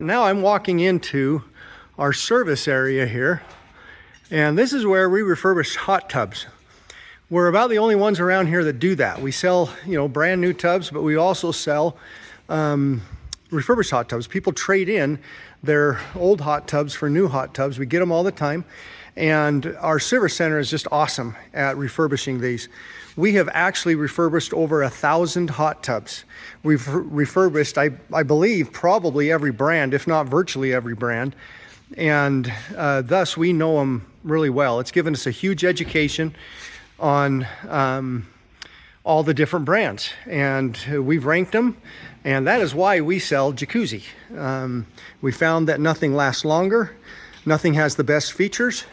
Now I'm walking into our service area here, and this is where we refurbish hot tubs. We're about the only ones around here that do that. We sell, brand new tubs, but we also sell refurbished hot tubs. People trade in their old hot tubs for new hot tubs. We get them all the time, and our service center is just awesome at refurbishing these. We have actually refurbished over 1,000 hot tubs. We've refurbished, I believe, probably every brand, if not virtually every brand, and thus we know them really well. It's given us a huge education on all the different brands, and we've ranked them, and that is why we sell Jacuzzi. We found that nothing lasts longer, nothing has the best features.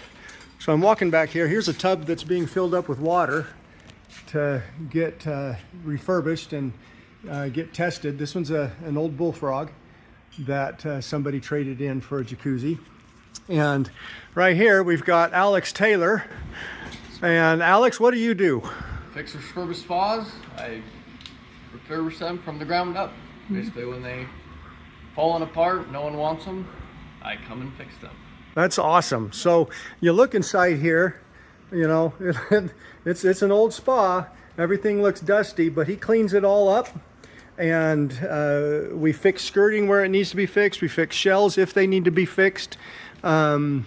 So I'm walking back here. Here's a tub that's being filled up with water to get refurbished and get tested. This one's an old bullfrog that somebody traded in for a jacuzzi. And right here we've got Alex Taylor. And Alex, what do you do? Fix refurbished spas. I refurbish them from the ground up. Basically, when they falling apart, no one wants them, I come and fix them. That's awesome. So you look inside here, it's an old spa. Everything looks dusty, but he cleans it all up. And we fix skirting where it needs to be fixed. We fix shells if they need to be fixed. And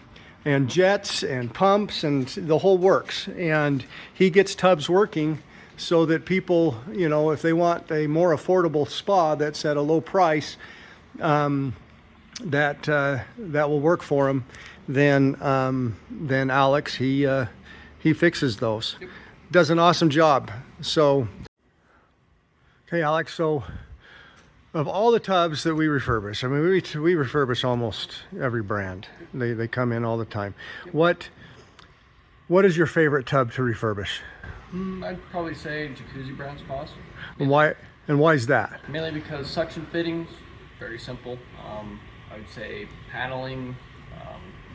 jets and pumps and the whole works. And he gets tubs working so that people, if they want a more affordable spa that's at a low price, that will work for them, then Alex, he fixes those. Yep. Does an awesome job. So, okay, Alex, so of all the tubs that we refurbish, I mean, we refurbish almost every brand. They come in all the time. Yep. What is your favorite tub to refurbish? I'd probably say Jacuzzi brand spas. And why is that? Mainly because suction fittings, very simple. I would say paneling,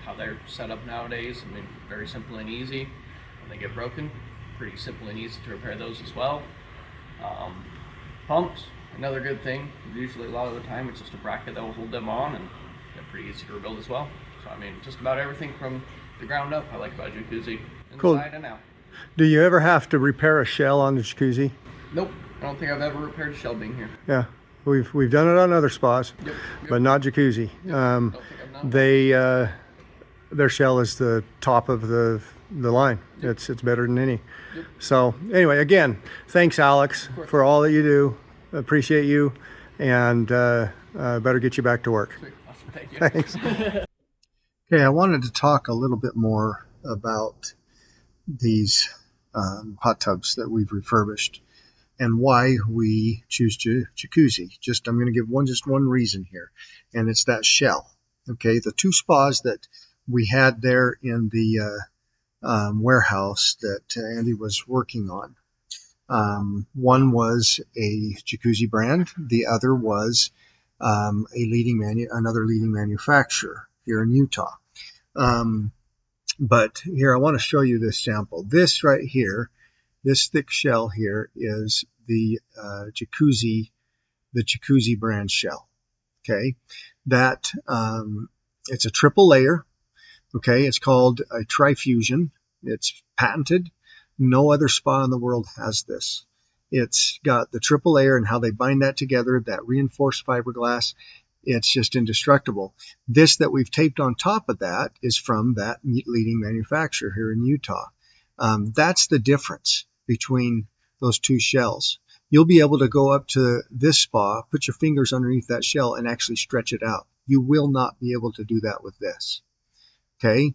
how they're set up nowadays, I mean, very simple and easy. When they get broken, pretty simple and easy to repair those as well. Pumps, another good thing. Usually a lot of the time it's just a bracket that will hold them on, and they're pretty easy to rebuild as well. So I mean, just about everything from the ground up I like about Jacuzzi, inside cool. and out. Do you ever have to repair a shell on the Jacuzzi? Nope, I don't think I've ever repaired a shell being here. Yeah, we've done it on other spas, yep. But not Jacuzzi. Yep. Don't think I've done Their shell is the top of the line. Yep. It's better than any. Yep. So anyway, again, thanks Alex for all that you do. Appreciate you, and better get you back to work. Awesome. Thank you. Thanks. Okay, I wanted to talk a little bit more about these hot tubs that we've refurbished and why we choose Jacuzzi. I'm going to give just one reason here, and it's that shell. Okay, the two spas that we had there in the warehouse that Andy was working on. One was a Jacuzzi brand. The other was another leading manufacturer here in Utah. But here I want to show you this sample. This right here, this thick shell here is the Jacuzzi brand shell. Okay, that it's a triple layer. Okay, it's called a trifusion. It's patented. No other spa in the world has this. It's got the triple layer and how they bind that together, that reinforced fiberglass. It's just indestructible. This that we've taped on top of that is from that leading manufacturer here in Utah. That's the difference between those two shells. You'll be able to go up to this spa, put your fingers underneath that shell and actually stretch it out. You will not be able to do that with this. Okay,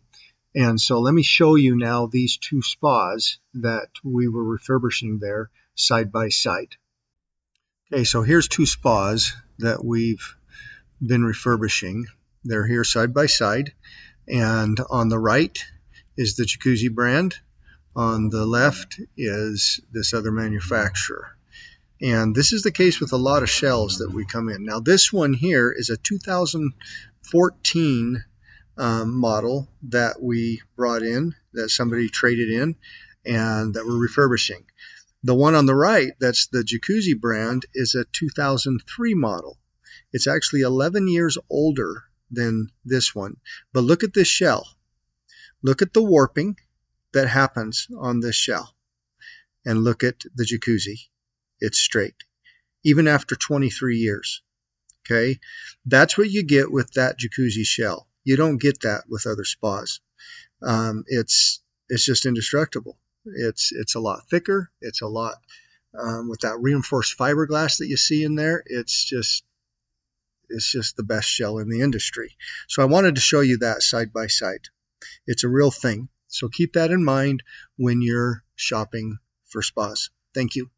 and so let me show you now these two spas that we were refurbishing there side by side. Okay, so here's two spas that we've been refurbishing. They're here side by side, and on the right is the Jacuzzi brand. On the left is this other manufacturer. And this is the case with a lot of shells that we come in. Now this one here is a 2014 model that we brought in, that somebody traded in, and that we're refurbishing. The one on the right, that's the Jacuzzi brand, is a 2003 model. It's actually 11 years older than this one. But look at this shell. Look at the warping that happens on this shell. And look at the Jacuzzi. It's straight, even after 23 years. Okay, that's what you get with that Jacuzzi shell. You don't get that with other spas. It's just indestructible. It's a lot thicker. It's a lot with that reinforced fiberglass that you see in there. It's just the best shell in the industry. So I wanted to show you that side by side. It's a real thing. So keep that in mind when you're shopping for spas. Thank you.